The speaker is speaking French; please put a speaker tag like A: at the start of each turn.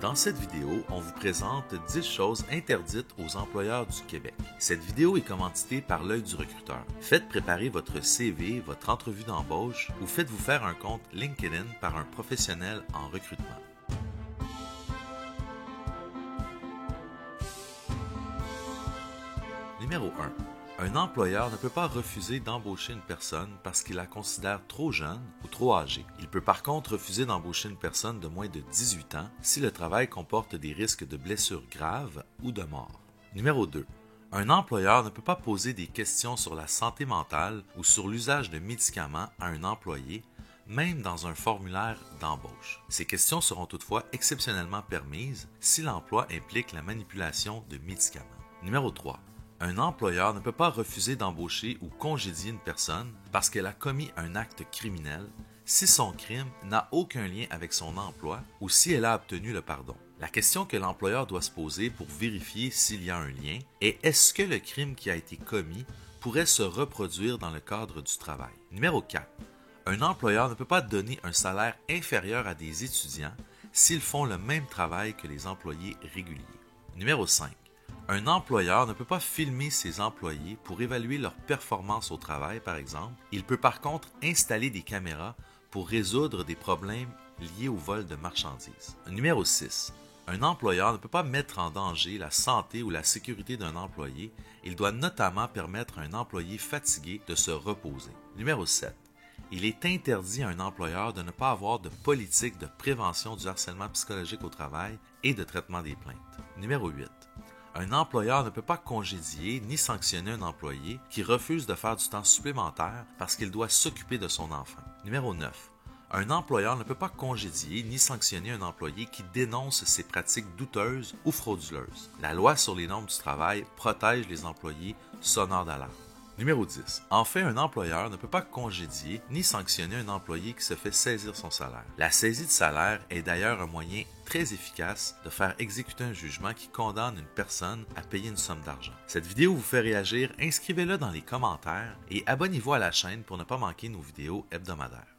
A: Dans cette vidéo, on vous présente 10 choses interdites aux employeurs du Québec. Cette vidéo est commanditée par l'Œil du recruteur. Faites préparer votre CV, votre entrevue d'embauche ou faites-vous faire un compte LinkedIn par un professionnel en recrutement. Numéro 1. Un employeur ne peut pas refuser d'embaucher une personne parce qu'il la considère trop jeune ou trop âgée. Il peut par contre refuser d'embaucher une personne de moins de 18 ans si le travail comporte des risques de blessures graves ou de mort. Numéro 2. Un employeur ne peut pas poser des questions sur la santé mentale ou sur l'usage de médicaments à un employé, même dans un formulaire d'embauche. Ces questions seront toutefois exceptionnellement permises si l'emploi implique la manipulation de médicaments. Numéro 3. Un employeur ne peut pas refuser d'embaucher ou congédier une personne parce qu'elle a commis un acte criminel si son crime n'a aucun lien avec son emploi ou si elle a obtenu le pardon. La question que l'employeur doit se poser pour vérifier s'il y a un lien est: est-ce que le crime qui a été commis pourrait se reproduire dans le cadre du travail? Numéro 4. Un employeur ne peut pas donner un salaire inférieur à des étudiants s'ils font le même travail que les employés réguliers. Numéro 5. Un employeur ne peut pas filmer ses employés pour évaluer leur performance au travail, par exemple. Il peut par contre installer des caméras pour résoudre des problèmes liés au vol de marchandises. Numéro 6. Un employeur ne peut pas mettre en danger la santé ou la sécurité d'un employé. Il doit notamment permettre à un employé fatigué de se reposer. Numéro 7. Il est interdit à un employeur de ne pas avoir de politique de prévention du harcèlement psychologique au travail et de traitement des plaintes. Numéro 8. Un employeur ne peut pas congédier ni sanctionner un employé qui refuse de faire du temps supplémentaire parce qu'il doit s'occuper de son enfant. Numéro 9. Un employeur ne peut pas congédier ni sanctionner un employé qui dénonce ses pratiques douteuses ou frauduleuses. La loi sur les normes du travail protège les employés sonneurs d'alarme. Numéro 10. Enfin, un employeur ne peut pas congédier ni sanctionner un employé qui se fait saisir son salaire. La saisie de salaire est d'ailleurs un moyen très efficace de faire exécuter un jugement qui condamne une personne à payer une somme d'argent. Cette vidéo vous fait réagir, inscrivez-le dans les commentaires et abonnez-vous à la chaîne pour ne pas manquer nos vidéos hebdomadaires.